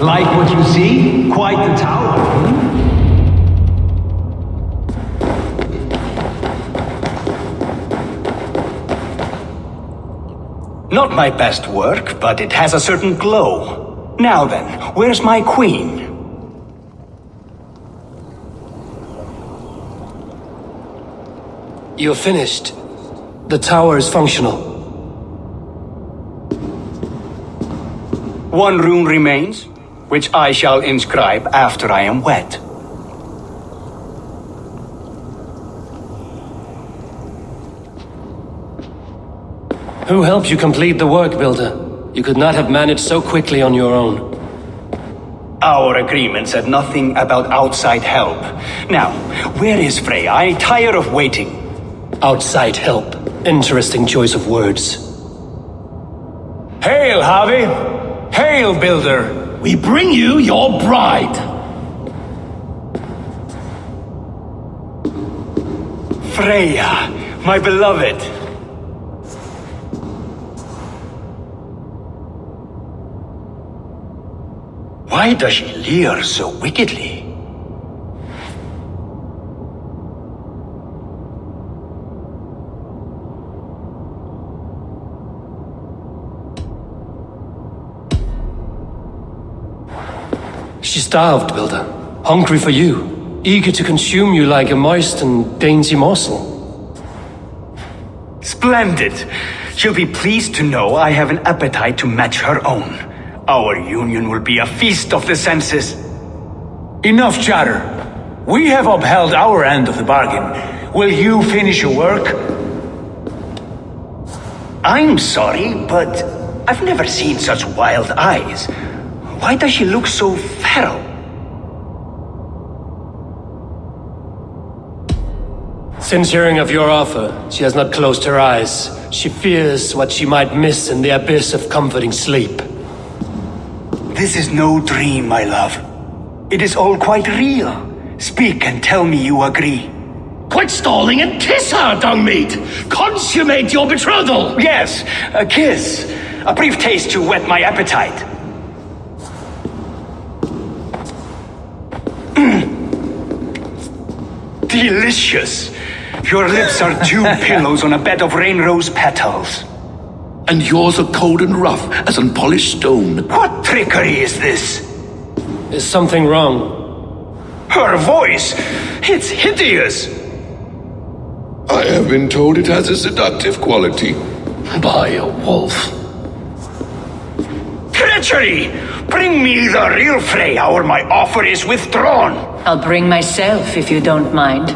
Like what you see? Quite the tower, Not my best work, but it has a certain glow. Now then, where's my queen? You're finished. The tower is functional. One rune remains, which I shall inscribe after I am wed. Who helped you complete the work, Builder? You could not have managed so quickly on your own. Our agreement said nothing about outside help. Now, where is Freya? I tire of waiting. Outside help. Interesting choice of words. Hail, Harvey! Hail, Builder! We bring you your bride! Freya, my beloved. Why does she leer so wickedly? She's starved, Builder. Hungry for you. Eager to consume you like a moist and dainty morsel. Splendid! She'll be pleased to know I have an appetite to match her own. Our union will be a feast of the senses. Enough chatter. We have upheld our end of the bargain. Will you finish your work? I'm sorry, but I've never seen such wild eyes. Why does she look so feral? Since hearing of your offer, she has not closed her eyes. She fears what she might miss in the abyss of comforting sleep. This is no dream, my love. It is all quite real. Speak and tell me you agree. Quit stalling and kiss her, dung meat! Consummate your betrothal! Yes, a kiss. A brief taste to whet my appetite. Delicious. Your lips are two pillows on a bed of rain rose petals. And yours are cold and rough as unpolished stone. What trickery is this? Is something wrong? Her voice! It's hideous! I have been told it has a seductive quality. By a wolf. Treachery! Bring me the real Freya or my offer is withdrawn! I'll bring myself if you don't mind.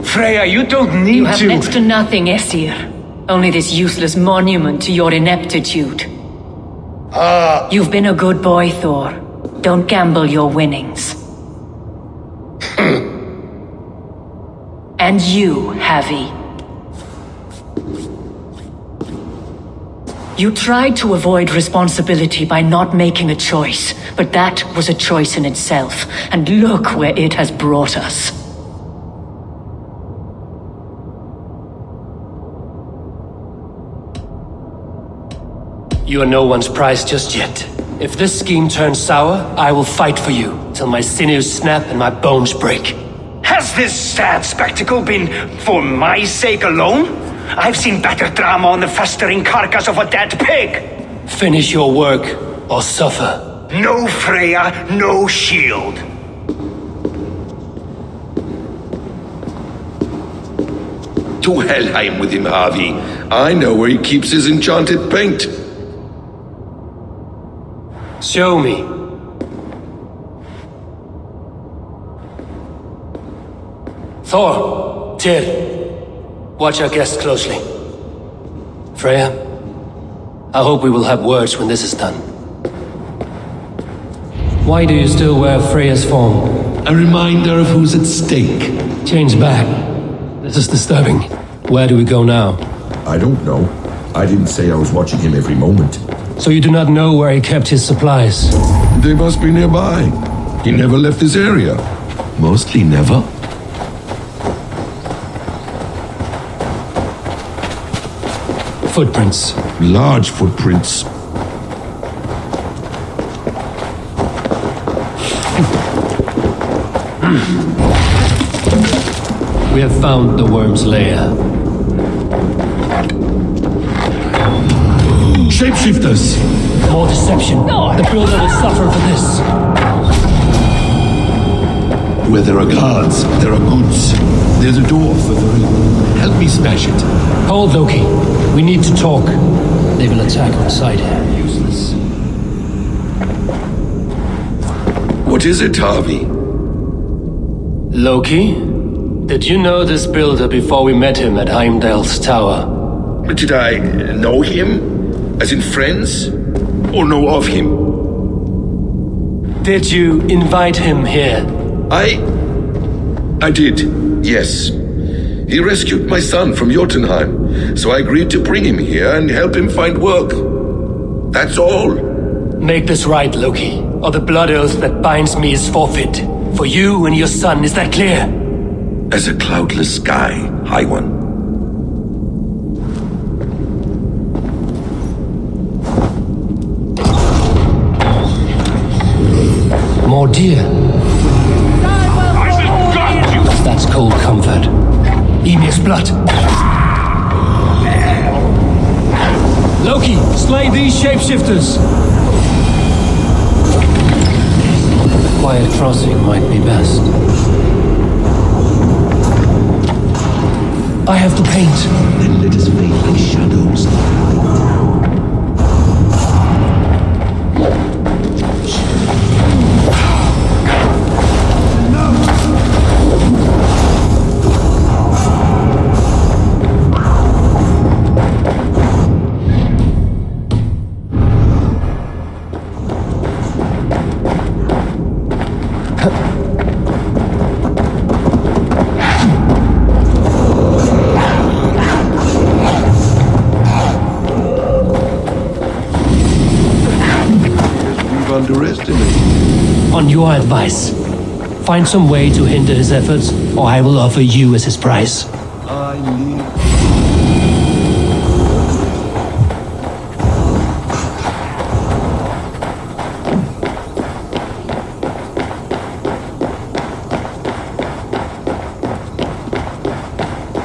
Freya, you don't need You have to... next to nothing, Aesir. Only this useless monument to your ineptitude. You've been a good boy, Thor. Don't gamble your winnings. And you, Havi. You tried to avoid responsibility by not making a choice, but that was a choice in itself, and look where it has brought us. You are no one's prize just yet. If this scheme turns sour, I will fight for you, till my sinews snap and my bones break. Has this sad spectacle been for my sake alone? I've seen better drama on the festering carcass of a dead pig! Finish your work, or suffer. No Freya, no shield. To Helheim with him, Harvey. I know where he keeps his enchanted paint. Show me. Thor, Tyr, watch our guests closely. Freya, I hope we will have words when this is done. Why do you still wear Freya's form? A reminder of who's at stake. Change back. This is disturbing. Where do we go now? I don't know. I didn't say I was watching him every moment. So you do not know where he kept his supplies? They must be nearby. He never left this area. Mostly never. footprints. Large footprints. We have found the worm's lair. Shapeshifters! More deception. The builder will suffer for this. Where there are guards, there are goods. There's a door further in. Help me smash it. Hold, Loki. We need to talk. They will attack on sight here. Useless. What is it, Harvey? Loki? Did you know this builder before we met him at Heimdall's tower? Did I know him? As in friends? Or know of him? Did you invite him here? I did, yes. He rescued my son from Jotunheim, so I agreed to bring him here and help him find work. That's all. Make this right, Loki, or the blood oath that binds me is forfeit. For you and your son, is that clear? As a cloudless sky, High One. More dear. That's cold comfort. Emir's blood. Loki, slay these shapeshifters! A quiet crossing might be best. I have the paint. Then let us fade like shadows. Underestimated. On your advice, find some way to hinder his efforts, or I will offer you as his prize.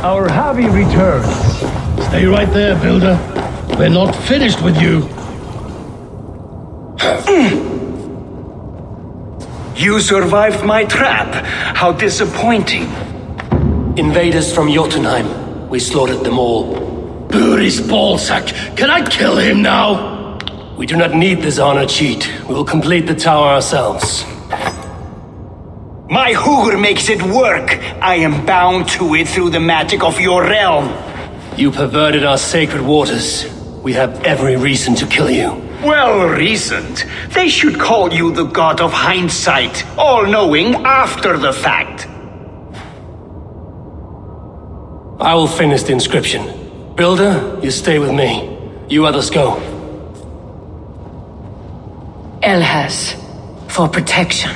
Our Javi returns. Stay right there, Builder. We're not finished with you. You survived my trap. How disappointing. Invaders from Jotunheim. We slaughtered them all. Buri's ballsack. Can I kill him now? We do not need this honor cheat. We will complete the tower ourselves. My Hugr makes it work. I am bound to it through the magic of your realm. You perverted our sacred waters. We have every reason to kill you. Well reasoned. They should call you the god of hindsight, all-knowing after the fact. I will finish the inscription. Builder, you stay with me. You others go. Elhas, for protection.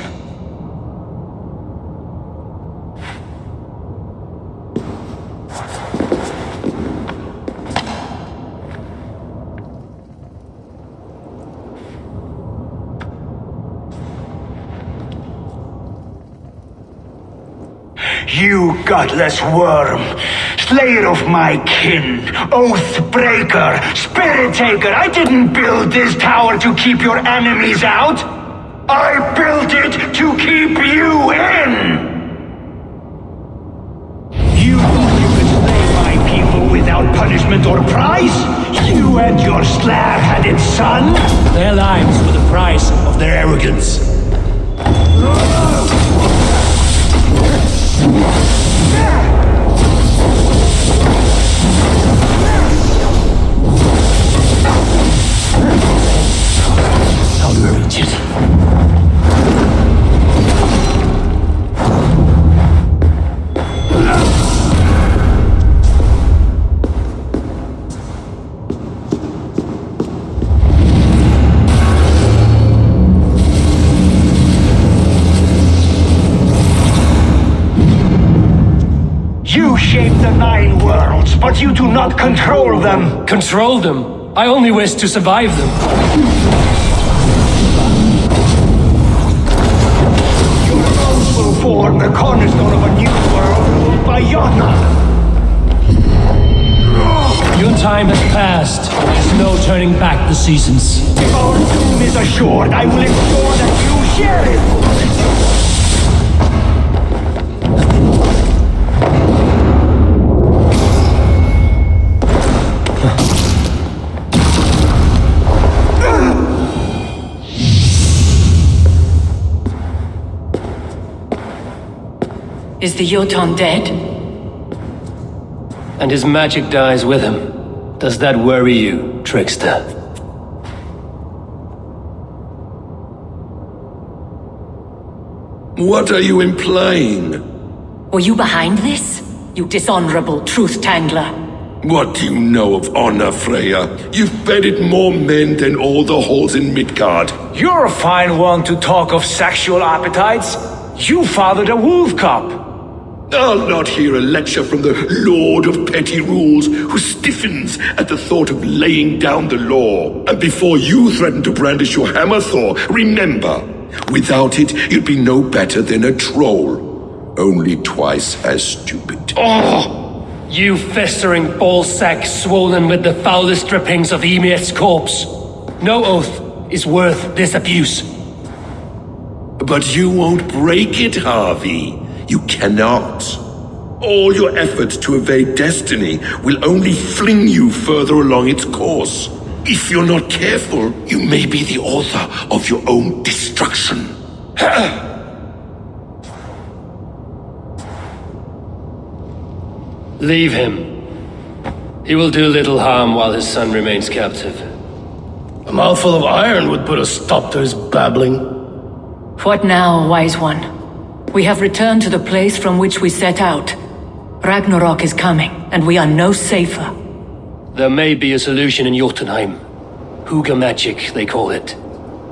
You godless worm, slayer of my kin, oath breaker, spirit taker, I didn't build this tower to keep your enemies out. I built it to keep you in. You thought you could slay my people without punishment or prize? You and your slab-headed son? Their lives were the price of their arrogance. How do I reach it? 9 worlds, but you do not control them. Control them? I only wish to survive them. Your bones will form the cornerstone of a new world ruled by Jotnar. Your time has passed. There's no turning back the seasons. If our doom is assured, I will ensure that you share it. Is the Jotun dead? And his magic dies with him. Does that worry you, trickster? What are you implying? Were you behind this? You dishonorable truth-tangler. What do you know of honor, Freya? You've bedded more men than all the halls in Midgard. You're a fine one to talk of sexual appetites. You fathered a wolf cub. I'll not hear a lecture from the Lord of Petty Rules, who stiffens at the thought of laying down the law. And before you threaten to brandish your hammer, Thor, remember, without it, you'd be no better than a troll. Only twice as stupid. Oh! You festering ballsack swollen with the foulest drippings of Ymir's corpse. No oath is worth this abuse. But you won't break it, Harvey. You cannot. All your efforts to evade destiny will only fling you further along its course. If you're not careful, you may be the author of your own destruction. Leave him. He will do little harm while his son remains captive. A mouthful of iron would put a stop to his babbling. What now, wise one? We have returned to the place from which we set out. Ragnarok is coming, and we are no safer. There may be a solution in Jotunheim. Hugger magic, they call it.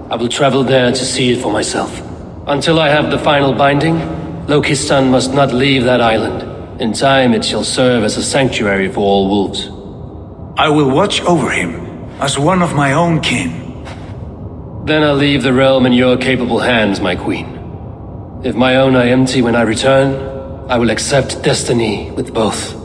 I will travel there to see it for myself. Until I have the final binding, Loki's son must not leave that island. In time, it shall serve as a sanctuary for all wolves. I will watch over him, as one of my own kin. Then I'll leave the realm in your capable hands, my queen. If my own are empty when I return, I will accept destiny with both.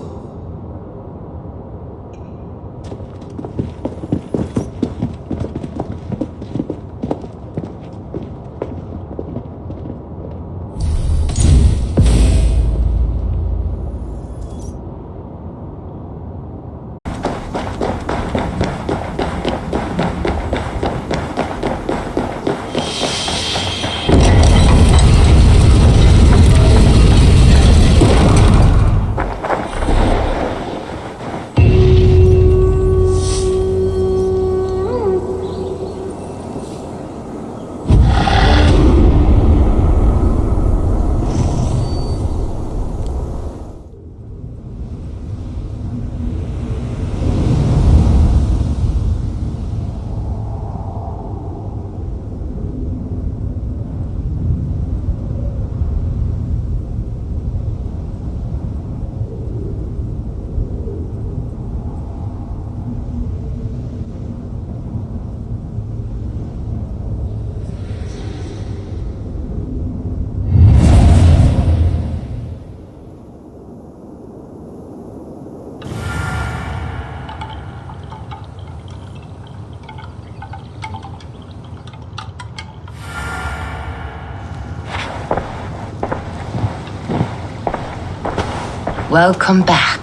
Welcome back.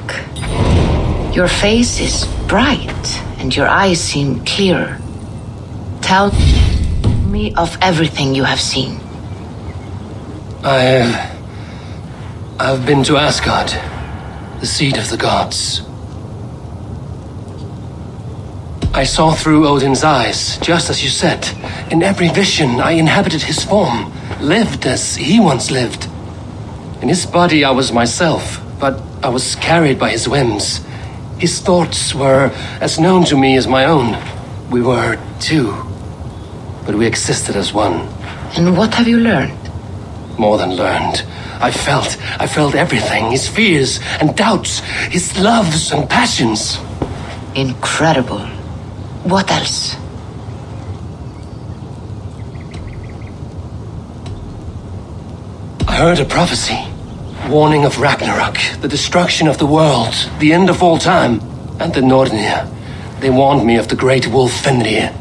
Your face is bright, and your eyes seem clearer. Tell me of everything you have seen. I've been to Asgard, the seat of the gods. I saw through Odin's eyes, just as you said. In every vision, I inhabited his form, lived as he once lived. In his body, I was myself, but I was carried by his whims. His thoughts were as known to me as my own. We were two, but we existed as one. And what have you learned? More than learned. I felt everything. His fears and doubts, his loves and passions. Incredible. What else? I heard a prophecy. Warning of Ragnarok, the destruction of the world, the end of all time. And the Nornir. They warned me of the great wolf Fenrir,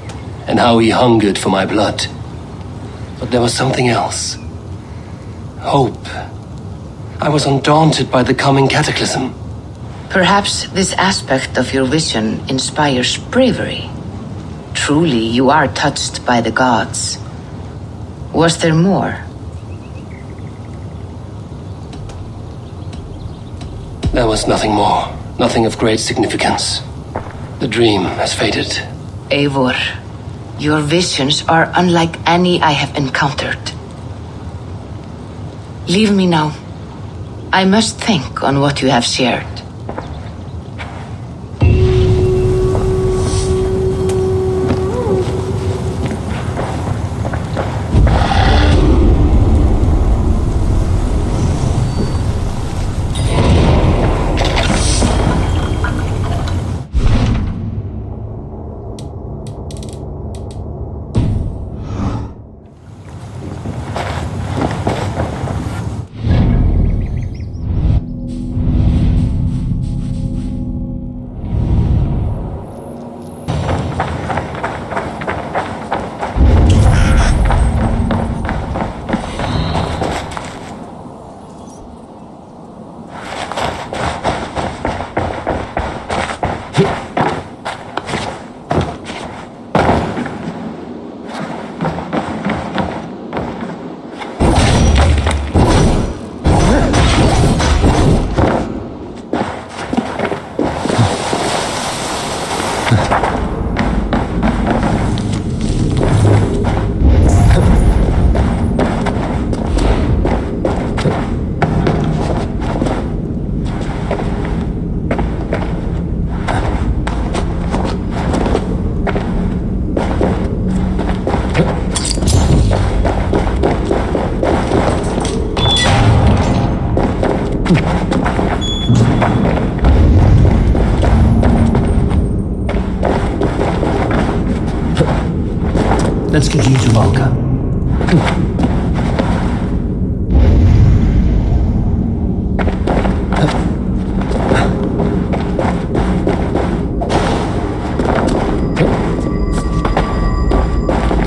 and how he hungered for my blood. But there was something else. Hope. I was undaunted by the coming cataclysm. Perhaps this aspect of your vision inspires bravery. Truly, you are touched by the gods. Was there more? There was nothing more. Nothing of great significance. The dream has faded. Eivor, your visions are unlike any I have encountered. Leave me now. I must think on what you have shared. Let's get you to Valka.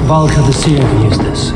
Valka the Seer can use this.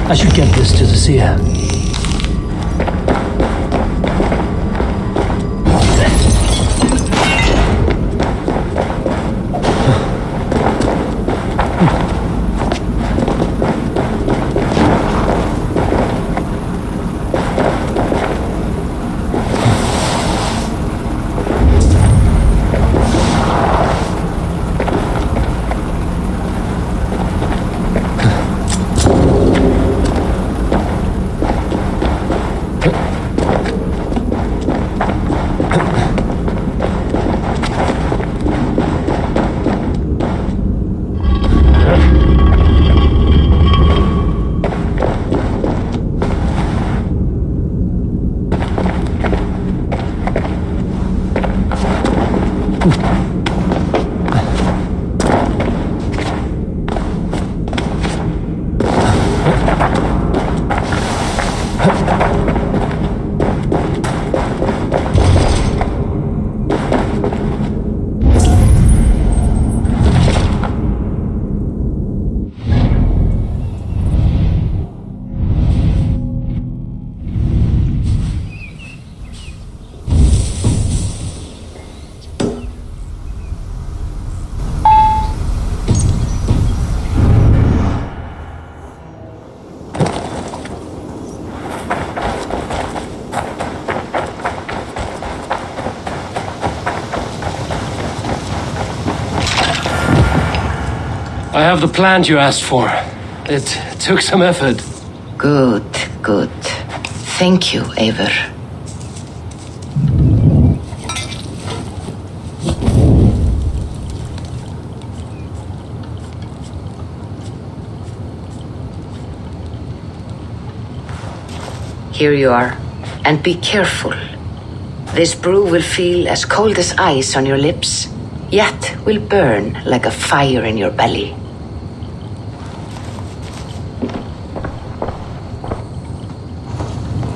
I should get this to the seer. I have the plant you asked for. It took some effort. Good, good. Thank you, Eivor. Here you are. And be careful. This brew will feel as cold as ice on your lips, yet will burn like a fire in your belly.